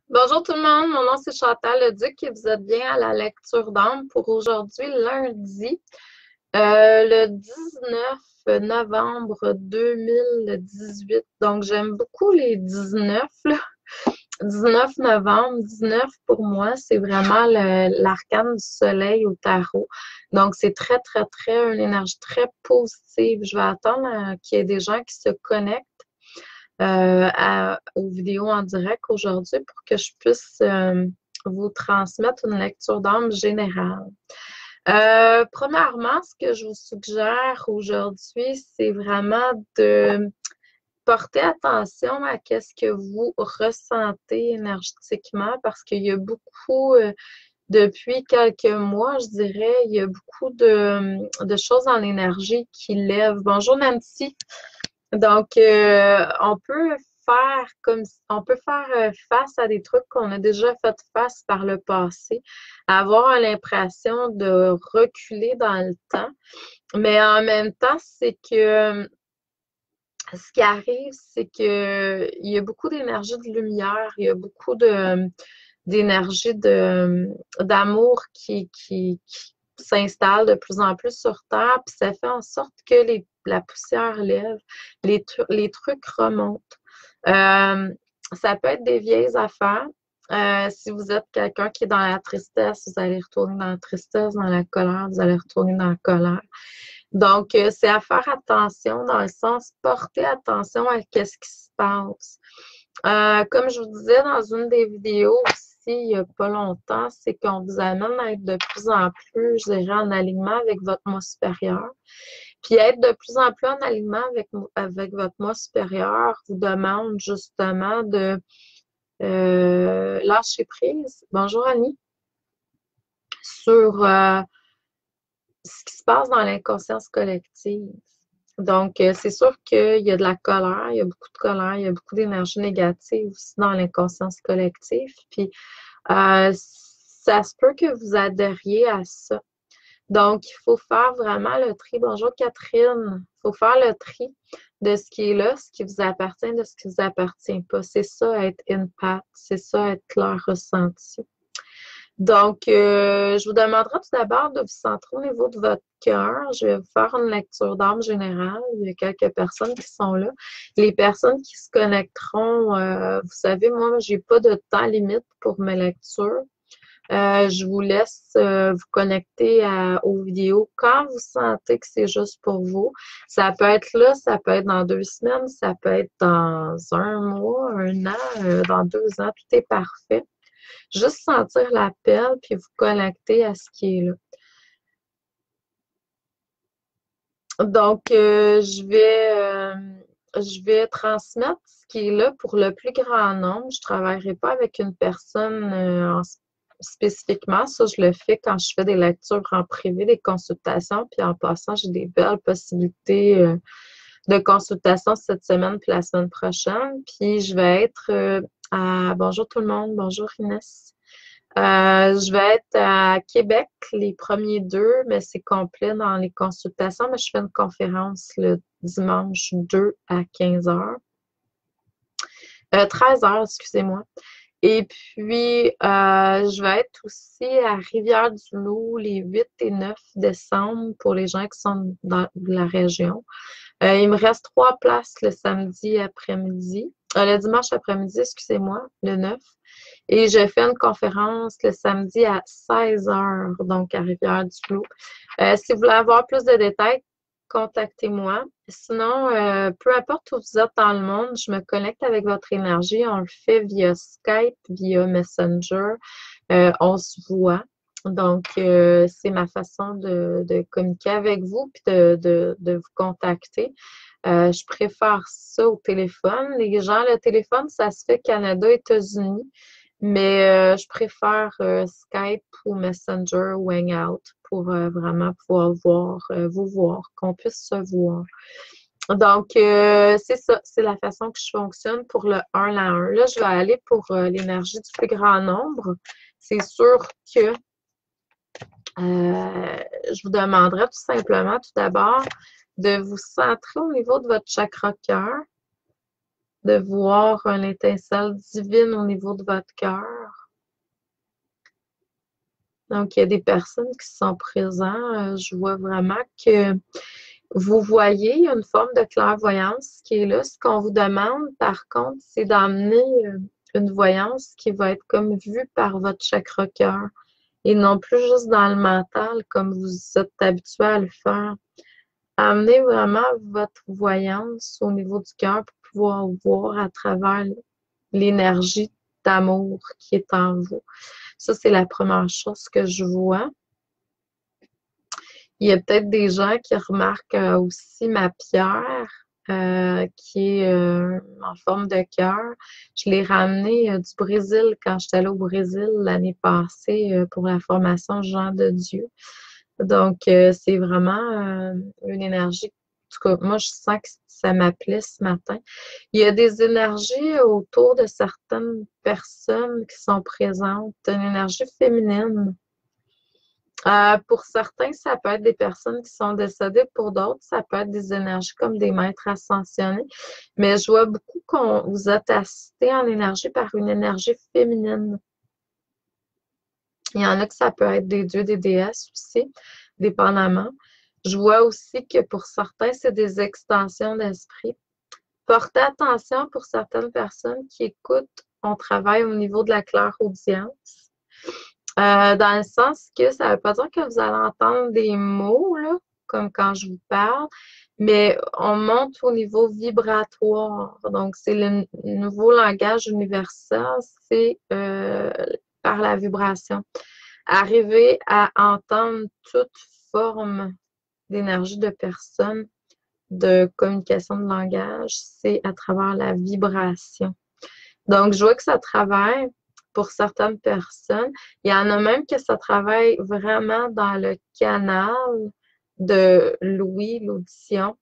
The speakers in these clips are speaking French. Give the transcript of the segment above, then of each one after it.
Bonjour tout le monde, mon nom c'est Chantal Leduc et vous êtes bien à la lecture d'âme pour aujourd'hui, lundi, le 19 novembre 2018. Donc j'aime beaucoup les 19, là. 19 novembre, 19 pour moi, c'est vraiment l'arcane du soleil au tarot. Donc c'est très, très, très, une énergie très positive. Je vais attendre qu'il y ait des gens qui se connectent aux vidéos en direct aujourd'hui pour que je puisse vous transmettre une lecture d'âme générale. Premièrement, ce que je vous suggère aujourd'hui, c'est vraiment de porter attention à ce que vous ressentez énergétiquement parce qu'il y a beaucoup, depuis quelques mois, je dirais, il y a beaucoup de choses dans l'énergie qui lèvent. Bonjour Nancy. Donc, on peut faire face à des trucs qu'on a déjà fait face par le passé, avoir l'impression de reculer dans le temps, mais en même temps, c'est que ce qui arrive, c'est que il y a beaucoup d'énergie de lumière, il y a beaucoup d'énergie d'amour qui s'installe de plus en plus sur Terre, puis ça fait en sorte que la poussière lève, les trucs remontent. Euh, Ça peut être des vieilles affaires. Si vous êtes quelqu'un qui est dans la tristesse, vous allez retourner dans la tristesse, dans la colère, vous allez retourner dans la colère. Donc, c'est à faire attention dans le sens porter attention à ce qui se passe. Comme je vous disais dans une des vidéos aussi, il n'y a pas longtemps, c'est qu'on vous amène à être de plus en plus, je dirais, en alignement avec votre moi supérieur. Puis être de plus en plus en alignement avec votre moi supérieur vous demande justement de lâcher prise. Bonjour Annie. Sur ce qui se passe dans l'inconscience collective. Donc, c'est sûr qu'il y a de la colère, il y a beaucoup de colère, il y a beaucoup d'énergie négative aussi dans l'inconscience collective. Puis, ça se peut que vous adhériez à ça. Donc, il faut faire vraiment le tri. Bonjour Catherine. Il faut faire le tri de ce qui est là, ce qui vous appartient, de ce qui ne vous appartient pas. C'est ça, être empath. C'est ça, être clair ressenti. Donc, je vous demanderai tout d'abord de vous centrer au niveau de votre cœur. Je vais vous faire une lecture d'âme générale. Il y a quelques personnes qui sont là. Les personnes qui se connecteront, vous savez, moi, j'ai pas de temps limite pour mes lectures. Je vous laisse vous connecter aux vidéos quand vous sentez que c'est juste pour vous. Ça peut être là, ça peut être dans 2 semaines, ça peut être dans un mois, un an, dans 2 ans, tout est parfait. Juste sentir l'appel puis vous connecter à ce qui est là. Donc, je vais transmettre ce qui est là pour le plus grand nombre. Je ne travaillerai pas avec une personne spécifiquement. Ça, je le fais quand je fais des lectures en privé, des consultations. Puis en passant, j'ai des belles possibilités de consultation cette semaine puis la semaine prochaine. Puis je vais être à... Bonjour tout le monde. Bonjour Inès. Je vais être à Québec les premiers deux, mais c'est complet dans les consultations. Mais je fais une conférence le dimanche 2 à 15 heures. 13 heures, excusez-moi. Et puis, je vais être aussi à Rivière-du-Loup les 8 et 9 décembre pour les gens qui sont dans la région. Il me reste 3 places le samedi après-midi, le dimanche après-midi, excusez-moi, le 9. Et je fais une conférence le samedi à 16 heures, donc à Rivière-du-Loup. Si vous voulez avoir plus de détails, contactez-moi. Sinon, peu importe où vous êtes dans le monde, je me connecte avec votre énergie. On le fait via Skype, via Messenger. On se voit. Donc, c'est ma façon de communiquer avec vous puis de vous contacter. Je préfère ça au téléphone. Les gens, le téléphone, ça se fait Canada, États-Unis. Mais je préfère Skype ou Messenger ou Hangout pour vraiment pouvoir vous voir, qu'on puisse se voir. Donc, c'est ça, c'est la façon que je fonctionne pour le 1 à 1. Là, je vais aller pour l'énergie du plus grand nombre. C'est sûr que je vous demanderai tout simplement tout d'abord de vous centrer au niveau de votre chakra cœur. de voir une étincelle divine au niveau de votre cœur. Donc, il y a des personnes qui sont présentes. Je vois vraiment que vous voyez, il y a une forme de clairvoyance qui est là. Ce qu'on vous demande, par contre, c'est d'amener une voyance qui va être comme vue par votre chakra cœur et non plus juste dans le mental comme vous êtes habitué à le faire. Amenez vraiment votre voyance au niveau du cœur pour pouvoir voir à travers l'énergie d'amour qui est en vous. Ça, c'est la première chose que je vois. Il y a peut-être des gens qui remarquent aussi ma pierre qui est en forme de cœur. Je l'ai ramenée du Brésil quand j'étais allée au Brésil l'année passée pour la formation Jean de Dieu. Donc, c'est vraiment une énergie. En tout cas, moi, je sens que ça m'appelait ce matin. Il y a des énergies autour de certaines personnes qui sont présentes, une énergie féminine. Pour certains, ça peut être des personnes qui sont décédées. Pour d'autres, ça peut être des énergies comme des maîtres ascensionnés. Mais je vois beaucoup qu'on vous êtes assisté en énergie par une énergie féminine. Il y en a que ça peut être des dieux, des déesses aussi, dépendamment. Je vois aussi que pour certains, c'est des extensions d'esprit. Portez attention pour certaines personnes qui écoutent, on travaille au niveau de la clairaudience. Dans le sens que ça ne veut pas dire que vous allez entendre des mots, là, comme quand je vous parle, mais on monte au niveau vibratoire. Donc, c'est le nouveau langage universel, c'est par la vibration. Arriver à entendre toute forme d'énergie de personne, de communication de langage, c'est à travers la vibration. Donc, je vois que ça travaille pour certaines personnes. Il y en a même que ça travaille vraiment dans le canal de l'ouïe, l'audition.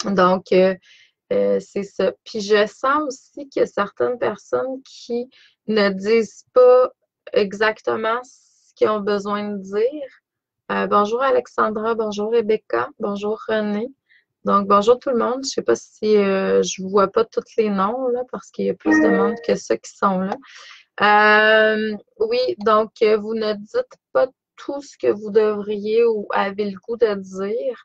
Donc, c'est ça. Puis, je sens aussi qu'il y a certaines personnes qui ne disent pas exactement ce qu'ils ont besoin de dire. Bonjour Alexandra, bonjour Rebecca, bonjour René. Donc, bonjour tout le monde. Je ne sais pas si je ne vois pas tous les noms là, parce qu'il y a plus de monde que ceux qui sont là. Oui, donc vous ne dites pas tout ce que vous devriez ou avez le goût de dire.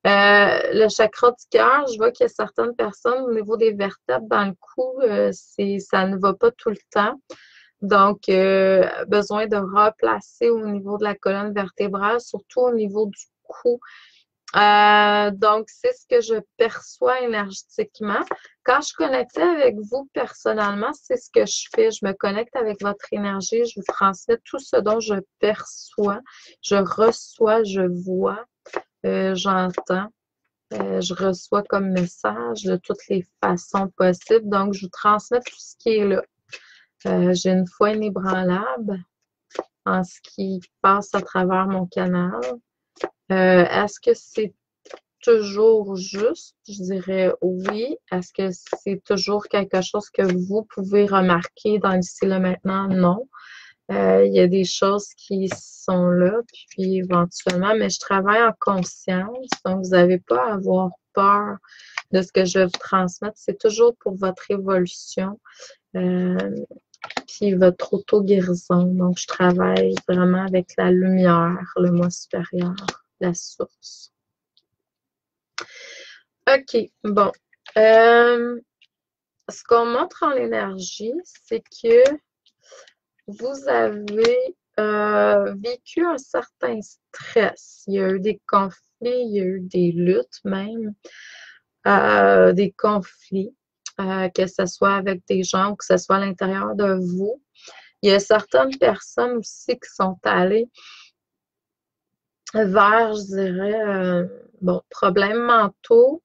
Le chakra du cœur, je vois qu'il y a certaines personnes au niveau des vertèbres dans le cou, ça ne va pas tout le temps. Donc, besoin de replacer au niveau de la colonne vertébrale, surtout au niveau du cou. Donc, c'est ce que je perçois énergétiquement. Quand je connectais avec vous personnellement, c'est ce que je fais. Je me connecte avec votre énergie, je vous transmets tout ce dont je perçois, je reçois, je vois, j'entends, je reçois comme message de toutes les façons possibles. Donc, je vous transmets tout ce qui est là. J'ai une foi inébranlable en ce qui passe à travers mon canal. Est-ce que c'est toujours juste? Je dirais oui. Est-ce que c'est toujours quelque chose que vous pouvez remarquer dans l'ici le maintenant? Non. Il y a des choses qui sont là, puis éventuellement, mais je travaille en conscience, donc vous n'avez pas à avoir peur de ce que je vais vous transmettre. C'est toujours pour votre évolution, puis votre auto-guérison. Donc, je travaille vraiment avec la lumière, le moi supérieur, la source. OK, bon. Ce qu'on montre en énergie, c'est que vous avez vécu un certain stress. Il y a eu des conflits, il y a eu des luttes même, des conflits, que ce soit avec des gens ou que ce soit à l'intérieur de vous. Il y a certaines personnes aussi qui sont allées vers, je dirais, problèmes mentaux.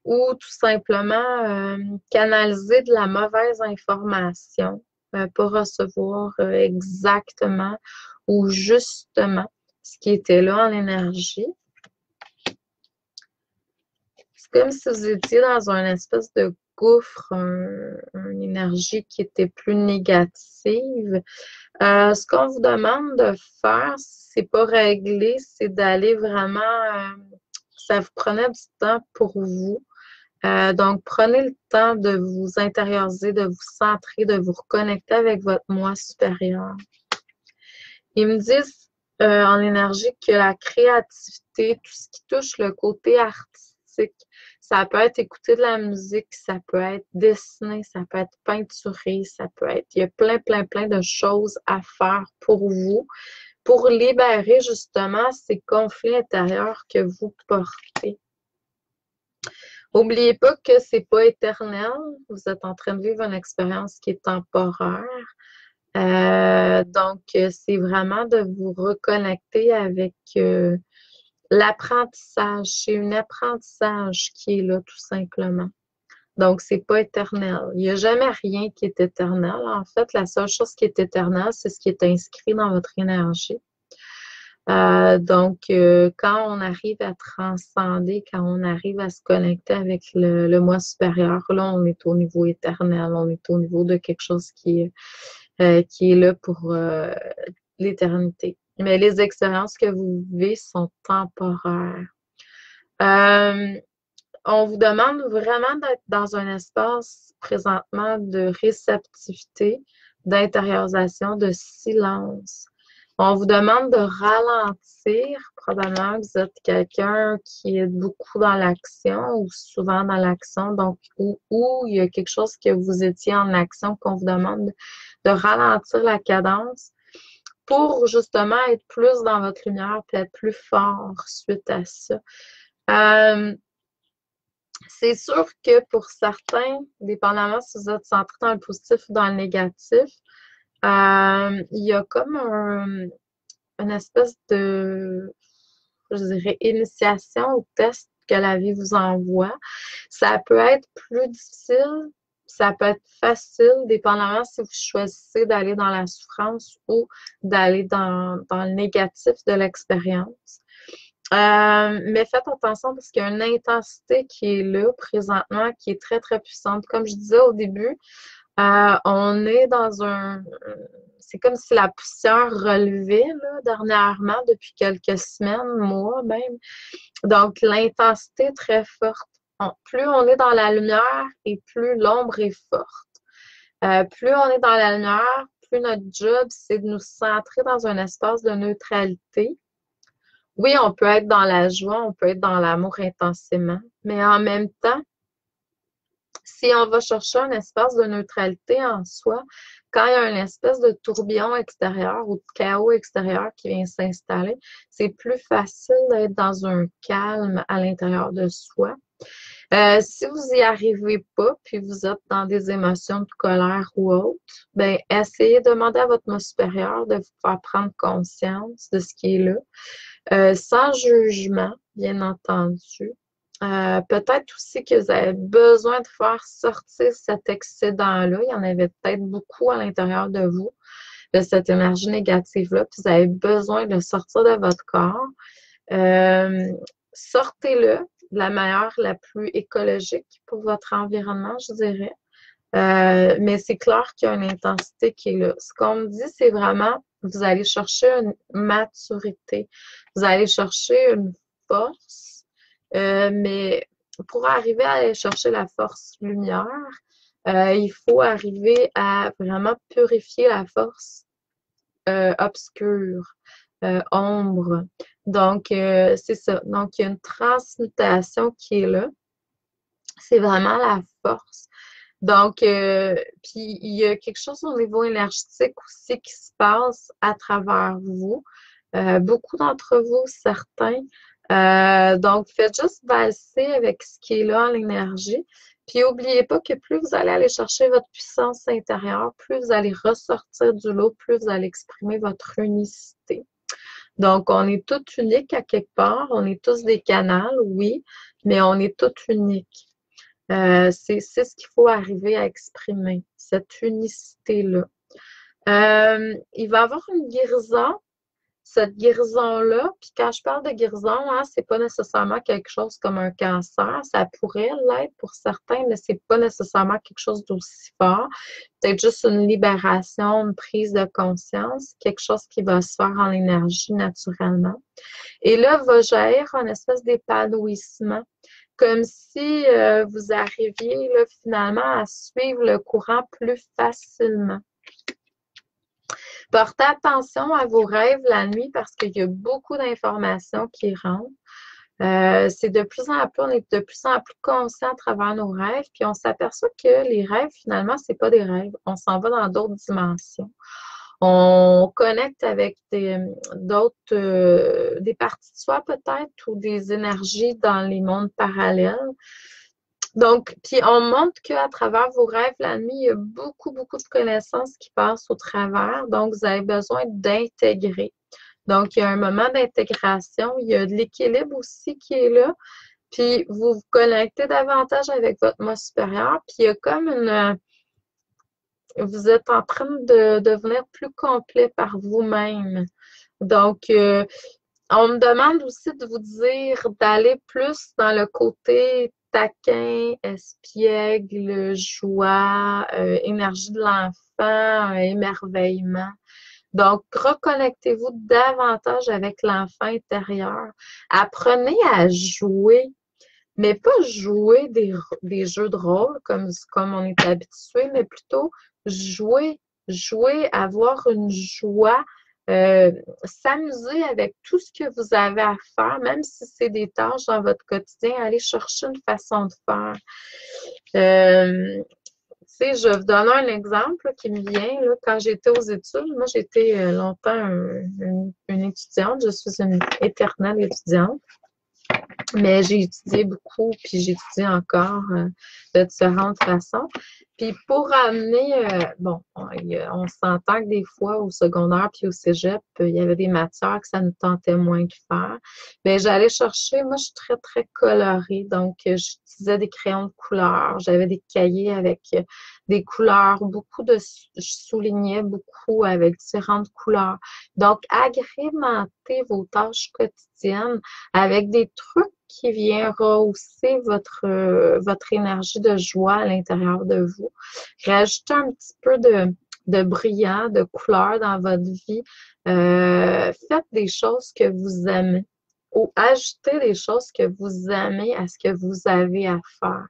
Ou tout simplement canaliser de la mauvaise information pour recevoir exactement ou justement ce qui était là en énergie. C'est comme si vous étiez dans une espèce de gouffre, une énergie qui était plus négative. Ce qu'on vous demande de faire, c'est pas régler, c'est d'aller vraiment, ça vous prenait du temps pour vous. Donc, prenez le temps de vous intérioriser, de vous centrer, de vous reconnecter avec votre moi supérieur. Ils me disent en énergie que la créativité, tout ce qui touche le côté artistique, ça peut être écouter de la musique, ça peut être dessiner, ça peut être peinturer, ça peut être, il y a plein, plein, plein de choses à faire pour vous, pour libérer justement ces conflits intérieurs que vous portez. N'oubliez pas que c'est pas éternel. Vous êtes en train de vivre une expérience qui est temporaire. Donc, c'est vraiment de vous reconnecter avec l'apprentissage. C'est un apprentissage qui est là, tout simplement. Donc, c'est pas éternel. Il n'y a jamais rien qui est éternel. En fait, la seule chose qui est éternelle, c'est ce qui est inscrit dans votre énergie. Donc, quand on arrive à transcender, quand on arrive à se connecter avec le moi supérieur, là, on est au niveau éternel, on est au niveau de quelque chose qui est là pour l'éternité. Mais les expériences que vous vivez sont temporaires. On vous demande vraiment d'être dans un espace présentement de réceptivité, d'intériorisation, de silence. On vous demande de ralentir. Probablement que vous êtes quelqu'un qui est beaucoup dans l'action ou souvent dans l'action, donc où il y a quelque chose que vous étiez en action, qu'on vous demande de ralentir la cadence pour justement être plus dans votre lumière et être plus fort suite à ça. C'est sûr que pour certains, dépendamment si vous êtes centré dans le positif ou dans le négatif, il y a comme une espèce de, je dirais, initiation au test que la vie vous envoie. Ça peut être plus difficile, ça peut être facile, dépendamment si vous choisissez d'aller dans la souffrance ou d'aller dans le négatif de l'expérience. Mais faites attention parce qu'il y a une intensité qui est là présentement, qui est très, très puissante. Comme je disais au début, on est dans c'est comme si la poussière relevait là, dernièrement, depuis quelques semaines, mois même. Donc, l'intensité est très forte. Plus on est dans la lumière et plus l'ombre est forte. Plus on est dans la lumière, plus notre job, c'est de nous centrer dans un espace de neutralité. Oui, on peut être dans la joie, on peut être dans l'amour intensément, mais en même temps, si on va chercher un espace de neutralité en soi, quand il y a une espèce de tourbillon extérieur ou de chaos extérieur qui vient s'installer, c'est plus facile d'être dans un calme à l'intérieur de soi. Si vous n'y arrivez pas, puis vous êtes dans des émotions de colère ou autre, ben essayez de demander à votre moi supérieur de vous faire prendre conscience de ce qui est là. Sans jugement, bien entendu. Peut-être aussi que vous avez besoin de faire sortir cet excédent-là. Il y en avait peut-être beaucoup à l'intérieur de vous, de cette énergie négative-là, puis vous avez besoin de le sortir de votre corps. Sortez-le de la manière la plus écologique pour votre environnement, je dirais. Mais c'est clair qu'il y a une intensité qui est là. Ce qu'on me dit, c'est vraiment, vous allez chercher une maturité, vous allez chercher une force, mais pour arriver à aller chercher la force lumière, il faut arriver à vraiment purifier la force obscure, ombre. Donc, c'est ça. Donc, il y a une transmutation qui est là. C'est vraiment la force. Donc, puis il y a quelque chose au niveau énergétique aussi qui se passe à travers vous. Beaucoup d'entre vous, certains. Donc, faites juste valser avec ce qui est là en l'énergie. Puis, n'oubliez pas que plus vous allez aller chercher votre puissance intérieure, plus vous allez ressortir du lot, plus vous allez exprimer votre unicité. Donc, on est tous uniques à quelque part. On est tous des canals, oui, mais on est tous uniques. C'est ce qu'il faut arriver à exprimer, cette unicité-là. Il va y avoir une guérison, cette guérison-là, puis quand je parle de guérison, hein, c'est pas nécessairement quelque chose comme un cancer, ça pourrait l'être pour certains, mais c'est pas nécessairement quelque chose d'aussi fort. Peut-être juste une libération, une prise de conscience, quelque chose qui va se faire en énergie naturellement. Et là, va jaillir une espèce d'épanouissement. comme si vous arriviez là, finalement à suivre le courant plus facilement. Portez attention à vos rêves la nuit parce qu'il y a beaucoup d'informations qui rentrent. C'est de plus en plus, on est de plus en plus conscient à travers nos rêves, puis on s'aperçoit que les rêves, finalement, c'est pas des rêves. On s'en va dans d'autres dimensions. On connecte avec d'autres, des parties de soi peut-être ou des énergies dans les mondes parallèles. Donc, puis on montre qu'à travers vos rêves la nuit, il y a beaucoup, beaucoup de connaissances qui passent au travers. Donc, vous avez besoin d'intégrer. Donc, il y a un moment d'intégration. Il y a de l'équilibre aussi qui est là. Puis, vous vous connectez davantage avec votre moi supérieur. Puis, il y a comme vous êtes en train de devenir plus complet par vous-même. Donc, on me demande aussi de vous dire d'aller plus dans le côté taquin, espiègle, joie, énergie de l'enfant, émerveillement. Donc, reconnectez-vous davantage avec l'enfant intérieur. Apprenez à jouer, mais pas jouer des jeux de rôle comme on est habitué, mais plutôt jouer, avoir une joie, s'amuser avec tout ce que vous avez à faire, même si c'est des tâches dans votre quotidien, aller chercher une façon de faire. Tu sais, je vais vous donner un exemple là, qui me vient. Là, quand j'étais aux études, moi, j'étais longtemps une étudiante. Je suis une éternelle étudiante. Mais j'ai étudié beaucoup, puis j'étudie encore de différentes façons. Puis pour amener, bon, on s'entend que des fois au secondaire puis au cégep, il y avait des matières que ça nous tentait moins de faire. Mais j'allais chercher, moi je suis très, très colorée, donc j'utilisais des crayons de couleur, j'avais des cahiers avec des couleurs, je soulignais beaucoup avec différentes couleurs. Donc, agrémentez vos tâches quotidiennes avec des trucs qui vient rehausser votre énergie de joie à l'intérieur de vous. Rajoutez un petit peu de brillant, de couleur dans votre vie. Faites des choses que vous aimez ou ajoutez des choses que vous aimez à ce que vous avez à faire.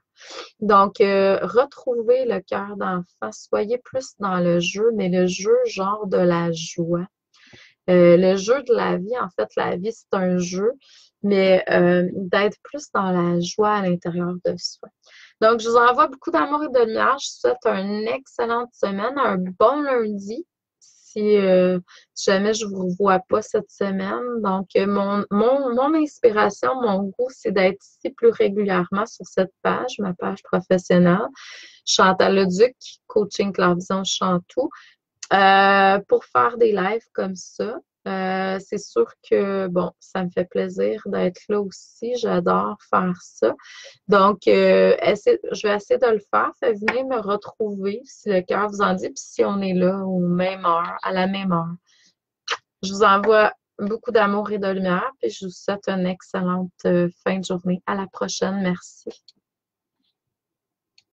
Donc, retrouvez le cœur d'enfant. Soyez plus dans le jeu, mais le jeu genre de la joie. Le jeu de la vie, en fait, la vie, c'est un jeu, mais d'être plus dans la joie à l'intérieur de soi. Donc, je vous envoie beaucoup d'amour et de lumière. Je vous souhaite une excellente semaine, un bon lundi. Si jamais je ne vous vois pas cette semaine. Donc, mon inspiration, mon goût, c'est d'être ici plus régulièrement sur cette page, ma page professionnelle. Chantal Leduc, coaching Clairvision Chantou. Pour faire des lives comme ça, c'est sûr que, bon, ça me fait plaisir d'être là aussi. J'adore faire ça. Donc, je vais essayer de le faire. Venez me retrouver si le cœur vous en dit, puis si on est là aux mêmes heures, à la même heure. Je vous envoie beaucoup d'amour et de lumière, puis je vous souhaite une excellente fin de journée. À la prochaine. Merci.